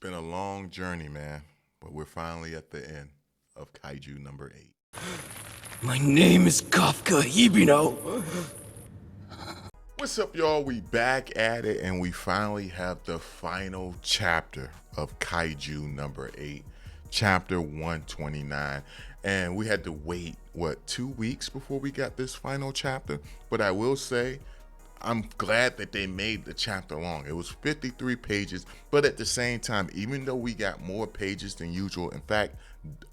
been a long journey, man, but we're finally at the end of Kaiju number 8. My name is Kafka Hibino. What's up, y'all? We back at it, and we finally have the final chapter of Kaiju number 8, chapter 129. And we had to wait, 2 weeks before we got this final chapter? But I will say, I'm glad that they made the chapter long. It was 53 pages, but at the same time, even though we got more pages than usual, in fact,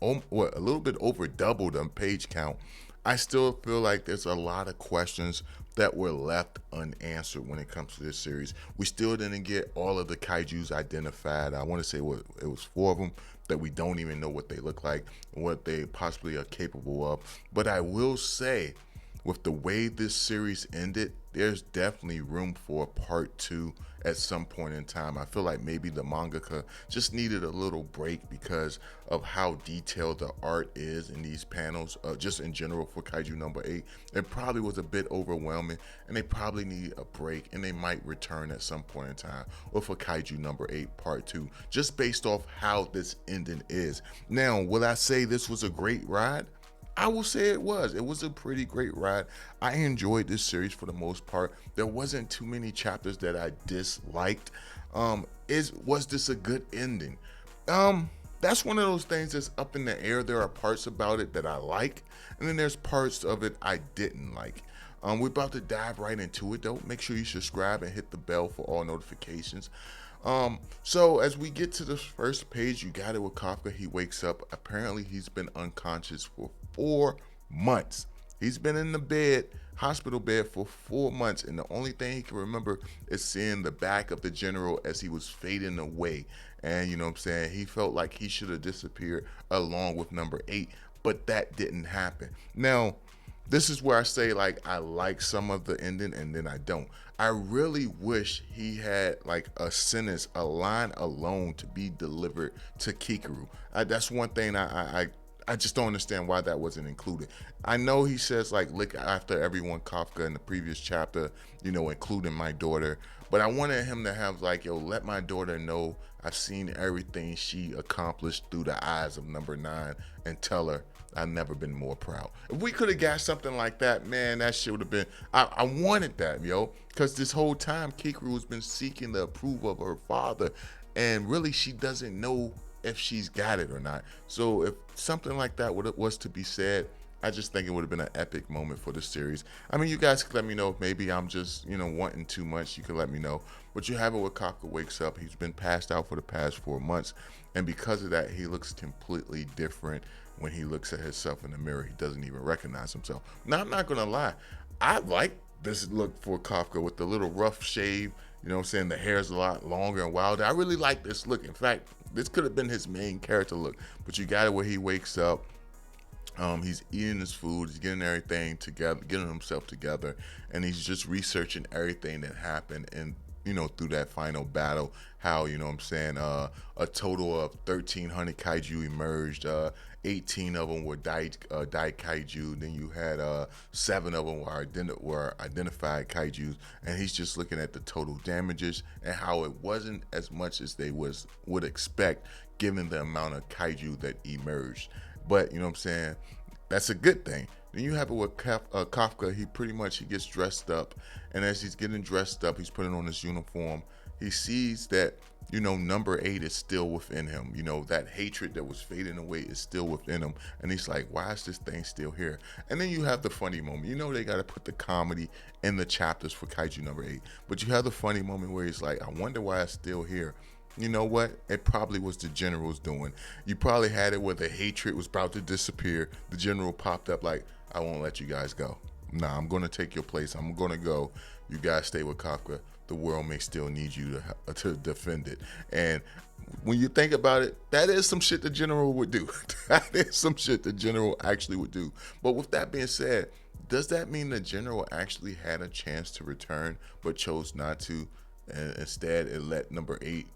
a little bit over double the page count, I still feel like there's a lot of questions that were left unanswered when it comes to this series. We still didn't get all of the kaijus identified. I want to say it was 4 of them that we don't even know what they look like and what they possibly are capable of. But I will say, with the way this series ended, there's definitely room for a part 2 at some point in time. I feel like maybe the mangaka just needed a little break because of how detailed the art is in these panels, just in general for Kaiju number 8. It probably was a bit overwhelming, and they probably need a break, and they might return at some point in time, or for Kaiju number 8 part 2, just based off how this ending is. Now, will I say this was a great ride? I will say it was. It was a pretty great ride. I enjoyed this series for the most part. There wasn't too many chapters that I disliked. Was this a good ending? That's one of those things that's up in the air. There are parts about it that I like, and then there's parts of it I didn't like. We're about to dive right into it though. Make sure you subscribe and hit the bell for all notifications. So as we get to the first page, you got it with Kafka. He wakes up. Apparently he's been unconscious for 4 months. He's been in the hospital bed for 4 months, and the only thing he can remember is seeing the back of the general as he was fading away. And you know what I'm saying, he felt like he should have disappeared along with number 8, but that didn't happen. Now, this is where I say, like, I like some of the ending and then I don't. I really wish he had like a sentence, a line alone to be delivered to Kikaru. That's one thing I just don't understand why that wasn't included. I know he says like look after everyone, Kafka, in the previous chapter, including my daughter. But I wanted him to have like, yo, let my daughter know I've seen everything she accomplished through the eyes of number 9, and tell her I've never been more proud. If we could have got something like that, man, that shit would have been, I wanted that, yo. Because this whole time, Kikaru has been seeking the approval of her father. And really, she doesn't know if she's got it or not. So if something like that was to be said, I just think it would have been an epic moment for the series. I mean, you guys could let me know if maybe I'm just, wanting too much. You can let me know. But you have it where Kafka wakes up. He's been passed out for the past 4 months. And because of that, he looks completely different when he looks at himself in the mirror. He doesn't even recognize himself. Now, I'm not going to lie. I like this look for Kafka with the little rough shave. You know what I'm saying? The hair's a lot longer and wilder. I really like this look. In fact, this could have been his main character look. But you got it where he wakes up. He's eating his food, he's getting everything together, getting himself together, and he's just researching everything that happened and through that final battle, how a total of 1,300 kaiju emerged. 18 of them were died kaiju. Then you had 7 of them were identified kaijus, and he's just looking at the total damages and how it wasn't as much as they would expect given the amount of kaiju that emerged. But you know what I'm saying, that's a good thing. Then you have it with Kafka. He gets dressed up, and as he's getting dressed up, he's putting on his uniform. He sees that number 8 is still within him. That hatred that was fading away is still within him, and he's like, why is this thing still here? And then you have the funny moment. They got to put the comedy in the chapters for Kaiju number 8, but you have the funny moment where he's like, I wonder why it's still here. You know what? It probably was the general's doing. You probably had it where the hatred was about to disappear. The general popped up like, I won't let you guys go. Nah, I'm going to take your place. I'm going to go. You guys stay with Kafka. The world may still need you to defend it. And when you think about it, that is some shit the general would do. That is some shit the general actually would do. But with that being said, does that mean the general actually had a chance to return but chose not to? and instead it let number 8,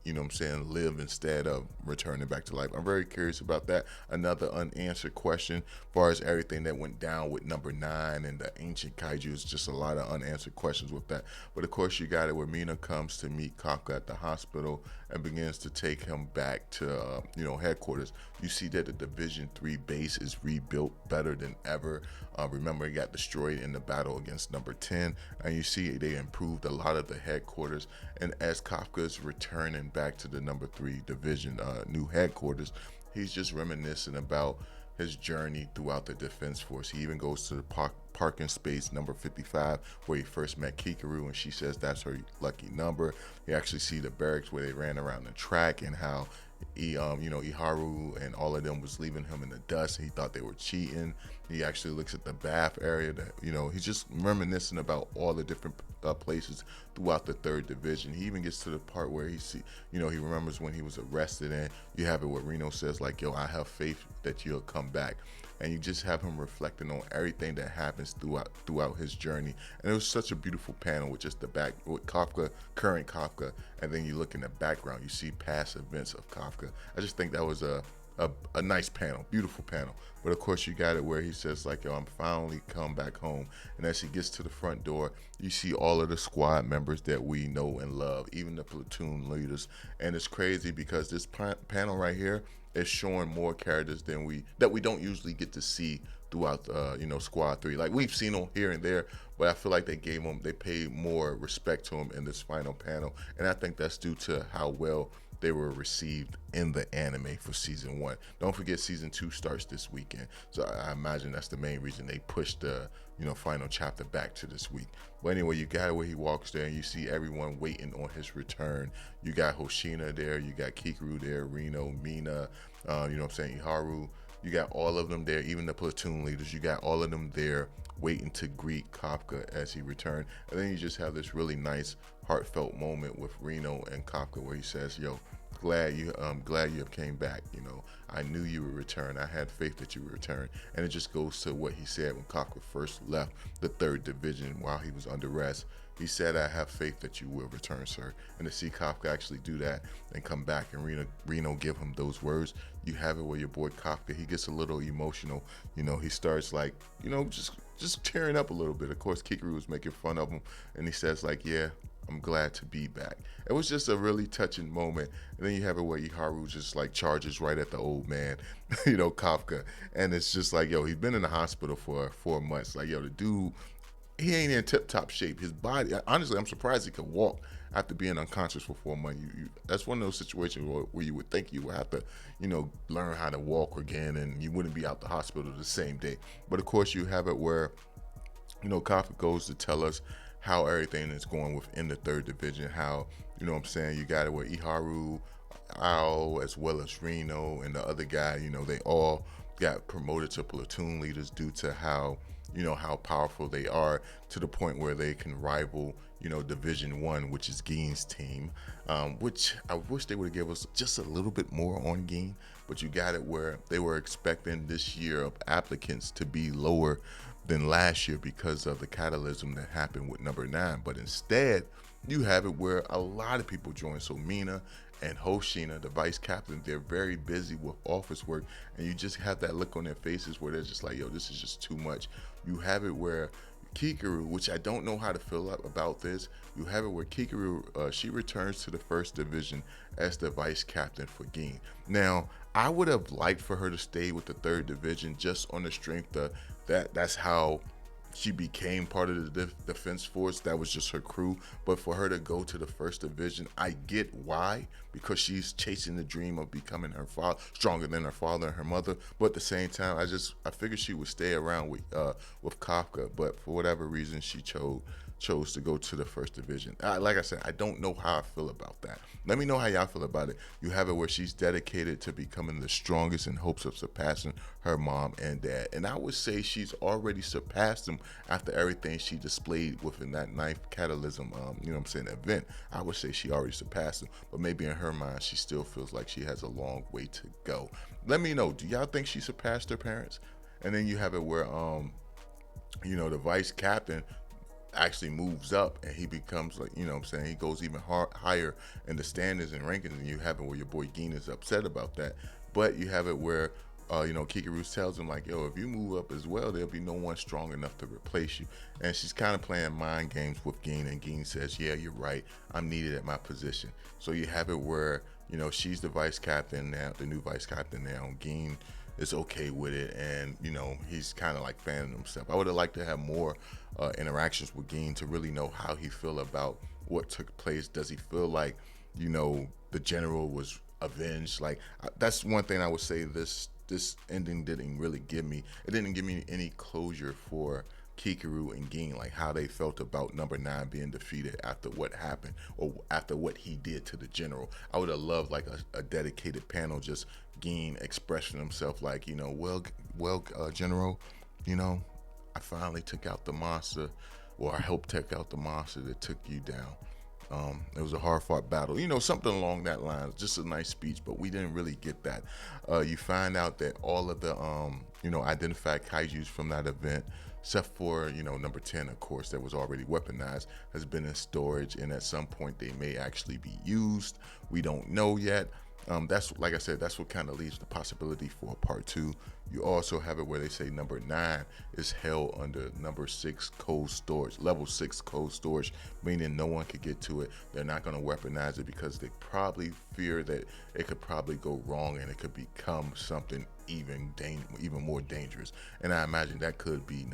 live instead of returning back to life. I'm very curious about that. Another unanswered question as far as everything that went down with number 9 and the ancient kaiju. Is just a lot of unanswered questions with that. But of course, you got it where Mina comes to meet Kafka at the hospital and begins to take him back to headquarters. You see that the Division 3 base is rebuilt better than ever. Remember, it got destroyed in the battle against number 10, and you see they improved a lot of the headquarters. And as Kafka is returning back to the number 3 division new headquarters, he's just reminiscing about his journey throughout the defense force. He even goes to the parking space number 55 where he first met Kikaru, and she says that's her lucky number. You actually see the barracks where they ran around the track and how Iharu and all of them was leaving him in the dust. He thought they were cheating. He actually looks at the bath area. He's just reminiscing about all the different places throughout the 3rd division. He even gets to the part where he remembers when he was arrested, and you have it where Reno says like, "Yo, I have faith that you'll come back." And you just have him reflecting on everything that happens throughout his journey. And it was such a beautiful panel with just the back with Kafka, current Kafka, and then you look in the background, you see past events of Kafka. I just think that was a nice panel, beautiful panel. But of course, you got it where he says like, "Yo, I'm finally come back home." And as he gets to the front door, you see all of the squad members that we know and love, even the platoon leaders. And it's crazy because this panel right here is showing more characters than we don't usually get to see throughout Squad 3. Like, we've seen them here and there, but I feel like they paid more respect to them in this final panel, and I think that's due to how well they were received in the anime for season 1. Don't forget, season 2 starts this weekend, so I imagine that's the main reason they pushed the final chapter back to this week. But anyway, you got it where he walks there and you see everyone waiting on his return. You got Hoshina there, you got Kikaru there, Reno, Mina, Iharu. You got all of them there, even the platoon leaders. You got all of them there waiting to greet Kafka as he returned. And then you just have this really nice, heartfelt moment with Reno and Kafka where he says, "Yo, glad you have came back. I knew you would return. I had faith that you would return." And it just goes to what he said when Kafka first left the 3rd division while he was under arrest. He said, "I have faith that you will return, sir." And to see Kafka actually do that and come back and Reno give him those words, you have it where your boy Kafka, he gets a little emotional. He starts like, just tearing up a little bit. Of course, Kikaru was making fun of him, and he says like, "Yeah, I'm glad to be back." It was just a really touching moment. And then you have it where Iharu just like charges right at the old man, Kafka. And it's just like, yo, he's been in the hospital for 4 months. Like, yo, the dude, he ain't in tip-top shape. His body, honestly, I'm surprised he could walk after being unconscious for 4 months. That's one of those situations where you would think you would have to, learn how to walk again, and you wouldn't be out the hospital the same day. But of course, you have it where, Kafka goes to tell us how everything is going within the 3rd division, how, you got it where Iharu, Ao, as well as Reno, and the other guy, they all got promoted to platoon leaders due to how powerful they are, to the point where they can rival, Division 1, which is Gein's team, which I wish they would have given us just a little bit more on Gein. But you got it where they were expecting this year of applicants to be lower than last year because of the catalysm that happened with number 9. But instead, you have it where a lot of people join. So Mina and Hoshina, the vice captain, they're very busy with office work, and you just have that look on their faces where they're just like, yo, this is just too much. You have it where Kikaru, which I don't know how to feel about this, you have it where Kikaru, she returns to the 1st division as the vice captain for Gein. Now, I would have liked for her to stay with the 3rd division just on the strength of that's how she became part of the defense force. That was just her crew. But for her to go to the 1st division, I get why, because she's chasing the dream of becoming her father, stronger than her father and her mother. But at the same time, I figured she would stay around with Kafka. But for whatever reason, she chose to go to the 1st division. Like I said, I don't know how I feel about that. Let me know how y'all feel about it. You have it where she's dedicated to becoming the strongest in hopes of surpassing her mom and dad. And I would say she's already surpassed them after everything she displayed within that 9th catalysm, event. I would say she already surpassed them. But maybe in her mind, she still feels like she has a long way to go. Let me know. Do y'all think she surpassed her parents? And then you have it where, the vice captain, actually moves up and he becomes like, you know what I'm saying, he goes even higher in the standings and rankings, and you have it where your boy Gin is upset about that. But you have it where Kikaru tells him like, yo, if you move up as well, there'll be no one strong enough to replace you. And she's kind of playing mind games with Gin, and Gin says, yeah, you're right, I'm needed at my position. So you have it where, she's the vice captain now, the new vice captain now. Gin is okay with it, and he's kind of like fanning himself. I would have liked to have more interactions with Gin to really know how he feel about what took place. Does he feel like the general was avenged? Like, that's one thing I would say this ending didn't really give me. It didn't give me any closure for Kikaru and Gin, like how they felt about number 9 being defeated after what happened or after what he did to the general. I would have loved like a dedicated panel, just Gin expressing himself like, General, I finally took out the monster, or I helped take out the monster that took you down. It was a hard fought battle, something along that line. Just a nice speech, but we didn't really get that. You find out that all of the identified kaijus from that event, except for number 10, of course, that was already weaponized, has been in storage, and at some point they may actually be used. We don't know yet. That's, like I said, that's what kind of leaves the possibility for part 2. You also have it where they say number 9 is held under number 6 cold storage, level 6 cold storage, meaning no one could get to it. They're not going to weaponize it because they probably fear that it could probably go wrong and it could become something even more dangerous. And I imagine that could be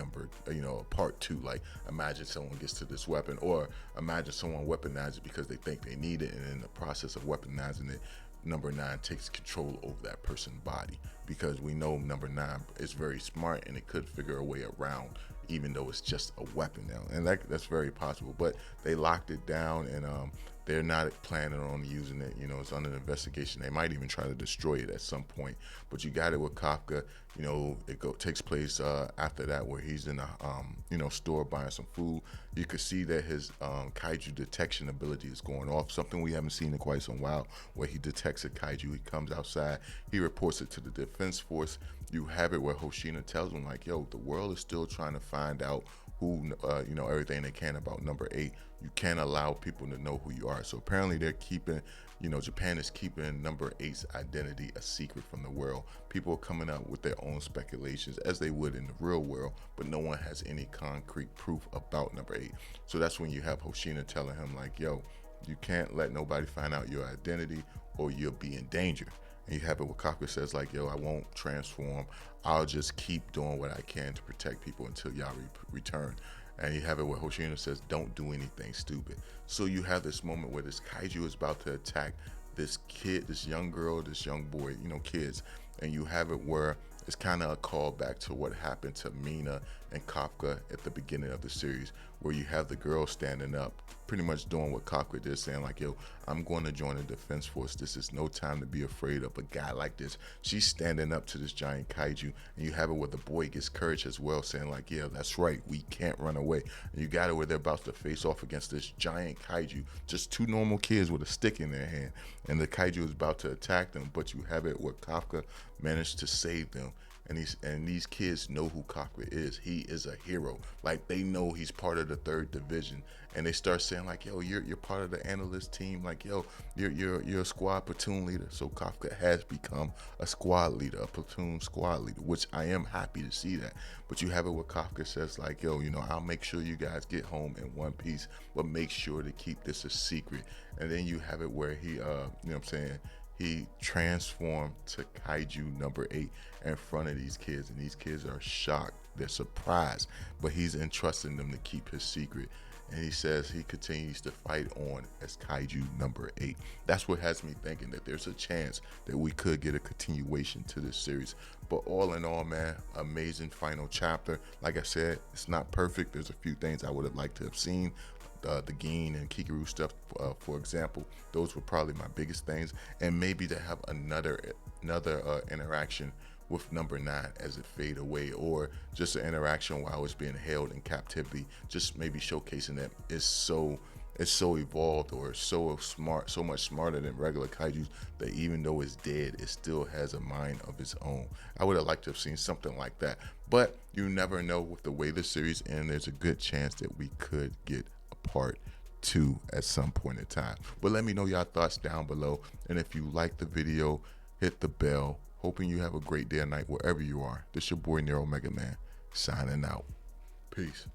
part 2. Like, imagine someone gets to this weapon, or imagine someone weaponizes it because they think they need it, and in the process of weaponizing it, number 9 takes control over that person's body, because we know number 9 is very smart and it could figure a way around, even though it's just a weapon now, and that's very possible. But they locked it down, and they're not planning on using it. It's under investigation. They might even try to destroy it at some point. But you got it with Kafka. It takes place after that, where he's in a store buying some food. You could see that his kaiju detection ability is going off, something we haven't seen in quite some while, where he detects a kaiju. He comes outside, he reports it to the defense force. You have it where Hoshina tells him like, yo, the world is still trying to find out who everything they can about number 8. You can't allow people to know who you are. So apparently they're keeping, Japan is keeping number 8's identity a secret from the world. People are coming up with their own speculations, as they would in the real world, but no one has any concrete proof about number 8. So that's when you have Hoshina telling him like, yo, you can't let nobody find out your identity or you'll be in danger. And you have it where Kafka says like, yo, I won't transform. I'll just keep doing what I can to protect people until y'all return. And you have it where Hoshino says, don't do anything stupid. So you have this moment where this kaiju is about to attack this kid, this young girl, this young boy, kids. And you have it where it's kind of a callback to what happened to Mina and Kafka at the beginning of the series, where you have the girl standing up, pretty much doing what Kafka did, saying like, yo, I'm going to join the defense force. This is no time to be afraid of a guy like this. She's standing up to this giant kaiju, and you have it where the boy gets courage as well, saying like, yeah, that's right, we can't run away. And you got it where they're about to face off against this giant kaiju, just two normal kids with a stick in their hand, and the kaiju is about to attack them, but you have it where Kafka managed to save them. And these kids know who Kafka is. He is a hero. Like, they know he's part of the 3rd division, and they start saying like, yo, you're part of the analyst team. Like, yo, you're a squad platoon leader. So Kafka has become a squad leader, a platoon squad leader, which I am happy to see that. But you have it where Kafka says like, yo, I'll make sure you guys get home in one piece, but make sure to keep this a secret. And then you have it where he, he transformed to Kaiju number 8 in front of these kids, and these kids are shocked. They're surprised, but he's entrusting them to keep his secret. And he says he continues to fight on as Kaiju number 8. That's what has me thinking that there's a chance that we could get a continuation to this series. But all in all, man, amazing final chapter. Like I said, it's not perfect. There's a few things I would have liked to have seen. The Gin and Kikaru stuff, for example, those were probably my biggest things. And maybe to have another interaction with number 9 as it fade away, or just an interaction while it's being held in captivity, just maybe showcasing that it's so it's so evolved or so smart, so much smarter than regular kaijus, that even though it's dead, it still has a mind of its own. I would have liked to have seen something like that, but you never know. With the way the series ends, there's a good chance that we could get a part 2 at some point in time. But let me know your thoughts down below, and if you like the video, hit the bell. Hoping you have a great day or night wherever you are. This your boy Nero Mega Man signing out. Peace.